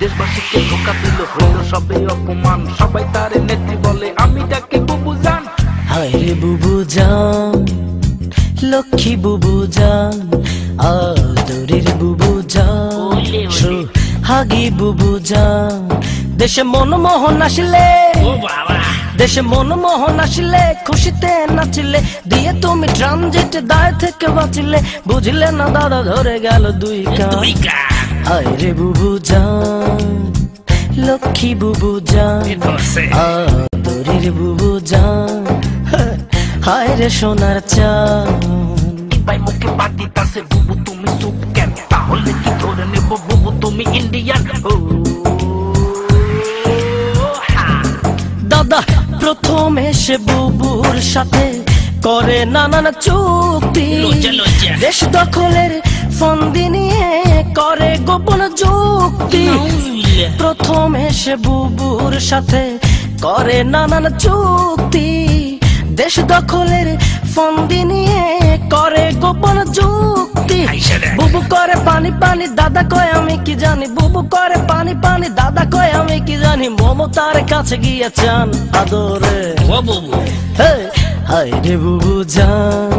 দেশবাসীকে ধোকা দিল, হইল সবে অপমান, সবাই তারে নেত্রী বলে, আমি তাকে বুবু জান। হায় রে বুবু জান, লক্ষ্মী বুবু জান, আদরের বুবু জান, সোহাগী বুবু জান। দেশে মনমোহন আসলে, দেশে মনমোহন আসলে, খুশিতে নাচিলে, দিয়ে তুমি ট্রানজিট দায় থেকে বাঁচিলে, বুঝলে না দাদা ধরে গেল দুই কান। হায় রে বুবু জান, লক্ষ্মী বুবু জান, আদরের বুবু জান, হায় রে সোনার চান। ভাই মুখে বাতি তাসে বুবু তুমি সুপ কেন, তাহলে কি ধরে নেব বুবু তুমি ইন্ডিয়ান। দাদা প্রথম এসে বুবুর সাথে করে নানান চুক্তি, দেশ দখলের ফন্দি নিয়ে করে গোপন যুক্তি। প্রথম এসে বুবুর সাথে করে নানান চুক্তি, দেশ দখলের ফন্দি নিয়ে করে গোপন যুক্তি। বুবু করে পানি পানি, দাদা কয় আমি কি জানি, বুবু করে পানি পানি, দাদা কয় আমি কি জানি, মমতার কাছে গিয়ে চান আদরে। হায় রে বুবু জান,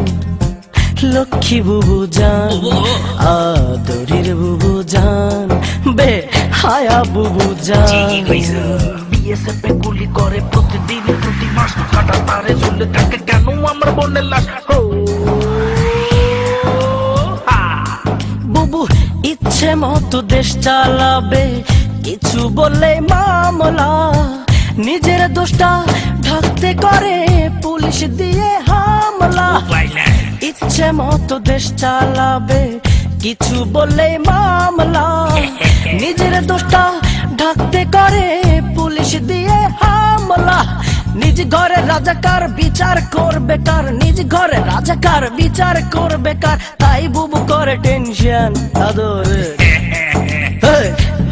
লক্ষ্মী বুবু জান, আদরের বুবু জান, বে হায়া বুবু জান। বিএসএফ গুলি করে প্রতিদিন প্রতি মাস, কাটা তারে ঝুলে থাকে কেন আমার বোনের লাশ। বুবু ইচ্ছে মতো দেশ চালাবে, কিছু বললে মামলা, নিজের দোষটা ঢাকতে করে পুলিশ দিয়ে হামলা। ইচ্ছে মতো দেশ চালাবে, কিছু বললে মামলা, নিজের দোষটা ঢাকতে করে পুলিশ দিয়ে হামলা। নিজ ঘরে রাজাকার বিচার করবে কার, নিজ ঘরে রাজাকার বিচার করবে কার, তাই বুবু করে টেনশন আদরে।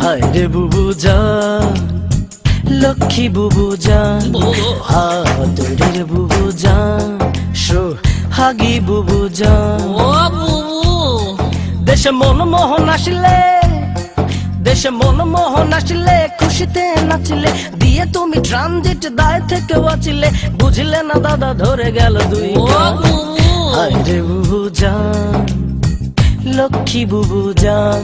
হায় রে বুবু জান, লক্ষ্মী বুবু জান, আদরের বুবু জান, সোহাগী বুবু জান। দেশে মনমোহন আসলে, দেশে মনমোহন আসলে, খুশিতে নাচিলে, দিয়ে তুমি ট্রানজিট দায় থেকে বাঁচিলে, বুঝলে না দাদা ধরে গেল দুই কান। হায় রে বুবু জান, লক্ষ্মী বুবু জান,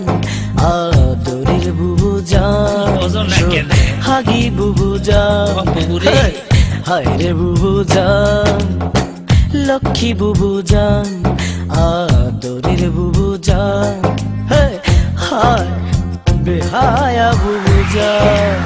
আদরের বুবু জান, সোহাগী বুবু জান। হায় রে বুবু জান, লক্ষ্মী বুবু জান, আদরের বুবু জান, হায় বেহায়া বুবু জান।